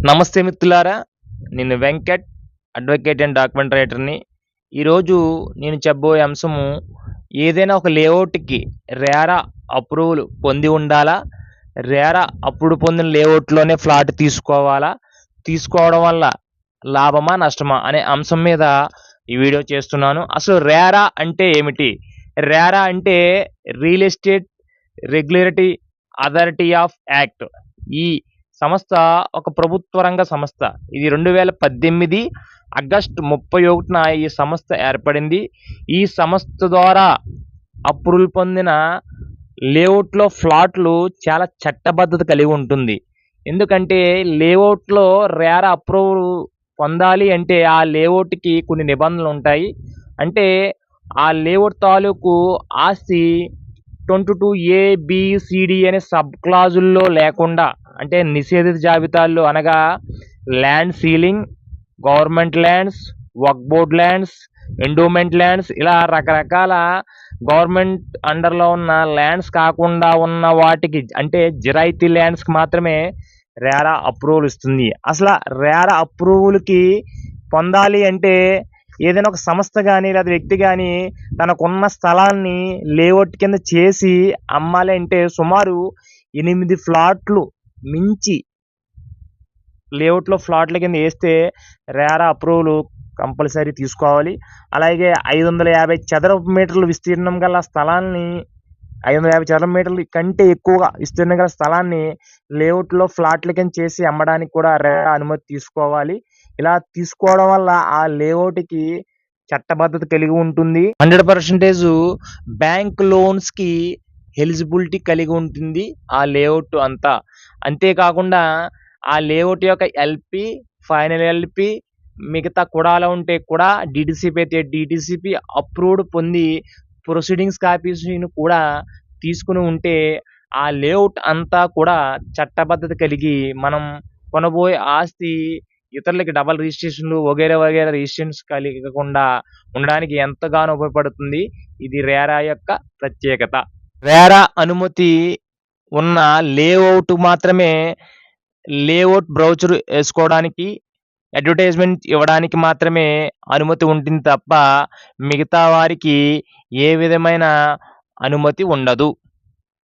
నమస్తే మిత్రులారా, నేను వెంకట్, అడ్వకేట్ అండ్ డాక్యుమెంట్ రైటర్ని. ఈరోజు నేను చెప్పబోయే అంశము, ఏదైనా ఒక లేఅవుట్కి రేరా అప్రూవల్ పొంది ఉండాలా, రేరా అప్రూవల్ పొందిన లేఅవుట్లోనే ఫ్లాట్ తీసుకోవాలా, తీసుకోవడం వల్ల లాభమా నష్టమా అనే అంశం మీద ఈ వీడియో చేస్తున్నాను. అసలు రేరా అంటే ఏమిటి? రేరా అంటే real estate regulatory authority of act. ఈ సంస్థ ఒక ప్రభుత్వ రంగ సంస్థ. ఇది 2018 ఆగస్టు 31న ఈ సంస్థ ఏర్పడింది. ఈ సంస్థ ద్వారా అప్రూవల్ పొందిన లేఅవుట్లో ఫ్లాట్లు చాలా చట్టబద్ధత కలిగి ఉంటుంది. ఎందుకంటే లేఅవుట్లో రేరా అప్రూవల్ పొందాలి అంటే ఆ లేఅవుట్కి కొన్ని నిబంధనలు ఉంటాయి. అంటే ఆ లేఅవుట్ తాలూకు ఆస్తి 22A, B, C, D అనే సబ్ క్లాజుల్లో లేకుండా, అంటే నిషేధిత జాబితాల్లో, అనగా ల్యాండ్ సీలింగ్, గవర్నమెంట్ ల్యాండ్స్, వక్ఫ్ బోర్డ్ ల్యాండ్స్, ఎండోమెంట్ ల్యాండ్స్, ఇలా రకరకాల గవర్నమెంట్ అండర్లో ఉన్న ల్యాండ్స్ కాకుండా ఉన్న వాటికి, అంటే జిరాయితీ ల్యాండ్స్కి మాత్రమే రేరా అప్రూవల్ ఇస్తుంది. అసలు రేరా అప్రూవల్కి పొందాలి అంటే ఏదైనా ఒక సంస్థ కానీ లేదా వ్యక్తి కానీ తనకున్న స్థలాన్ని లేఅవుట్ కింద చేసి అమ్మాలి అంటే సుమారు 8 ఫ్లాట్లు మించి లేఅవుట్లో ఫ్లాట్ల కింద వేస్తే రేరా అప్రూవల్ కంపల్సరీ తీసుకోవాలి. అలాగే 550 చదరపు మీటర్లు విస్తీర్ణం గల స్థలాన్ని, 550 చదరపు మీటర్ల కంటే ఎక్కువగా విస్తీర్ణం గల స్థలాన్ని లేఅవుట్లో ఫ్లాట్ల కింద చేసి అమ్మడానికి కూడా రేరా అనుమతి తీసుకోవాలి. ఇలా తీసుకోవడం వల్ల ఆ లేఅవుట్కి చట్టబద్ధత కలిగి ఉంటుంది. 100% బ్యాంక్ లోన్స్కి ఎలిజిబిలిటీ కలిగి ఉంటుంది ఆ లేఅవుట్ అంతా. అంతేకాకుండా ఆ లేఅవుట్ యొక్క ఎల్పి, ఫైనల్ ఎల్పి, మిగతా కుడాలు ఉంటే కూడా, డిటిసిపి అయితే డిటిసిపి అప్రూవ్డ్ పొంది ప్రొసీడింగ్స్ కాపీస్ని కూడా తీసుకుని ఉంటే ఆ లేఅవుట్ అంతా కూడా చట్టబద్ధత కలిగి మనం కొనబోయే ఆస్తి ఇతరులకి డబల్ రిజిస్ట్రేషన్లు వగైరా వగైరా రిజిస్ట్రేషన్స్ కలగకుండా ఉండడానికి ఎంతగానో ఉపయోగపడుతుంది. ఇది రేరా యొక్క ప్రత్యేకత. రేరా అనుమతి ఉన్న లేఅవుట్ మాత్రమే లేఅవుట్ బ్రౌచర్ వేసుకోవడానికి, అడ్వర్టైజ్మెంట్ ఇవ్వడానికి మాత్రమే అనుమతి ఉంటుంది తప్ప మిగతా వారికి ఏ విధమైన అనుమతి ఉండదు.